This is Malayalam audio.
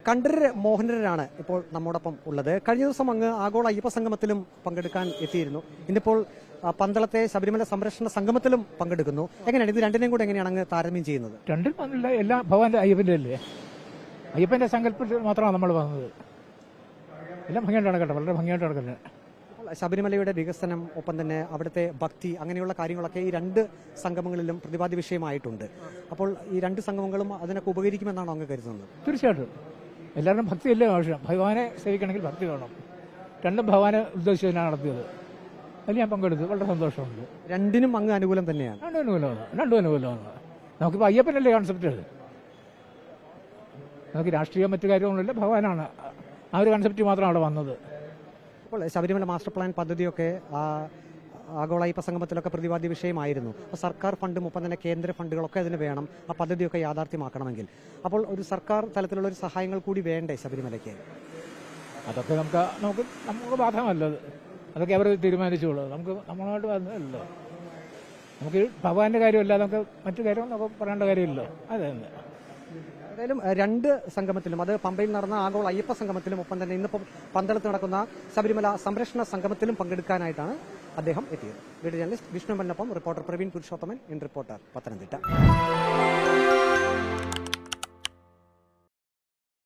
കണ്ഠരര് മോഹനരാണ് ഇപ്പോൾ നമ്മോടൊപ്പം ഉള്ളത്. കഴിഞ്ഞ ദിവസം അങ്ങ് ആഗോള അയ്യപ്പ സംഗമത്തിലും പങ്കെടുക്കാൻ എത്തിയിരുന്നു. ഇന്നിപ്പോൾ പന്തളത്തെ ശബരിമല സംരക്ഷണ സംഗമത്തിലും പങ്കെടുക്കുന്നു. എങ്ങനെയാണ് ഇത് രണ്ടിനെയും കൂടെ എങ്ങനെയാണ് അങ്ങ് താരതമ്യം ചെയ്യുന്നത്? രണ്ടും വന്നില്ല, എല്ലാം ഭഗവാന്റെ അയ്യപ്പന്റെ അല്ലേ, അയ്യപ്പന്റെ സങ്കല്പത്തിൽ മാത്രമാണ് നമ്മൾ വന്നത്. എല്ലാം ഭംഗിയായിട്ട് നടക്കട്ടെ, വളരെ ഭംഗിയായിട്ട് നടക്കട്ടെ. ശബരിമലയുടെ വികസനം, ഒപ്പം തന്നെ അവിടുത്തെ ഭക്തി, അങ്ങനെയുള്ള കാര്യങ്ങളൊക്കെ ഈ രണ്ട് സംഗമങ്ങളിലും പ്രതിപാദ്യ വിഷയമായിട്ടുണ്ട്. അപ്പോൾ ഈ രണ്ട് സംഗമങ്ങളും അതിനൊക്കെ ഉപകരിക്കുമെന്നാണോ അങ്ങ് കരുതുന്നത്? തീർച്ചയായിട്ടും എല്ലാവരും ഭക്തിയല്ലേ ആവശ്യം. ഭഗവാനെ സേവിക്കണമെങ്കിൽ ഭക്തി വേണം. രണ്ടും ഭഗവാനെ ഉദ്ദേശിച്ചതിനാണ് നടത്തിയത്. അതിൽ ഞാൻ പങ്കെടുത്തു, വളരെ സന്തോഷമുണ്ട്. രണ്ടിനും അങ്ങ് അനുകൂലം തന്നെയാണ്? രണ്ടും അനുകൂലമാണ്. നമുക്കിപ്പോൾ അയ്യപ്പനല്ലേ കോൺസെപ്റ്റ്. നമുക്ക് രാഷ്ട്രീയം മറ്റു കാര്യങ്ങളൊന്നുമില്ല, ഭഗവാനാണ്. ആ ഒരു കൺസെപ്റ്റ് മാത്രമാണ് അവിടെ വന്നത്. അപ്പോൾ ശബരിമല മാസ്റ്റർ പ്ലാൻ പദ്ധതിയൊക്കെ ആഗോള അയ്യപ്പ സംഗമത്തിലൊക്കെ പ്രതിപാദ്യ വിഷയമായിരുന്നു. അപ്പോൾ സർക്കാർ ഫണ്ടും ഒപ്പം തന്നെ കേന്ദ്ര ഫണ്ടുകളൊക്കെ അതിന് വേണം, ആ പദ്ധതിയൊക്കെ യാഥാർത്ഥ്യമാക്കണമെങ്കിൽ. അപ്പോൾ ഒരു സർക്കാർ തലത്തിലുള്ള ഒരു സഹായങ്ങൾ കൂടി വേണ്ടേ ശബരിമലയ്ക്ക്? അതൊക്കെ നമുക്ക് ബാധകമല്ലത്. അതൊക്കെ അവർ തീരുമാനിച്ചോളൂ. നമ്മളായിട്ട് വന്നതല്ലോ. നമുക്ക് ഭഗവാന്റെ കാര്യമല്ല, നമുക്ക് മറ്റു കാര്യം നമുക്ക് പറയേണ്ട കാര്യമില്ലല്ലോ. അതെ തന്നെ. ഏതായാലും രണ്ട് സംഗമത്തിലും, അത് പമ്പയിൽ നടന്ന ആഗോള അയ്യപ്പ സംഗമത്തിലും ഒപ്പം തന്നെ ഇന്നിപ്പം പന്തളത്ത് നടക്കുന്ന ശബരിമല സംരക്ഷണ സംഗമത്തിലും പങ്കെടുക്കാനായിട്ടാണ് അദ്ദേഹം എത്തിയത്. വീഡിയോ ജേർണലിസ്റ്റ് വിഷ്ണു മന്നൊപ്പം reporter Praveen Purushothaman, in reporter, Pathanamthitta.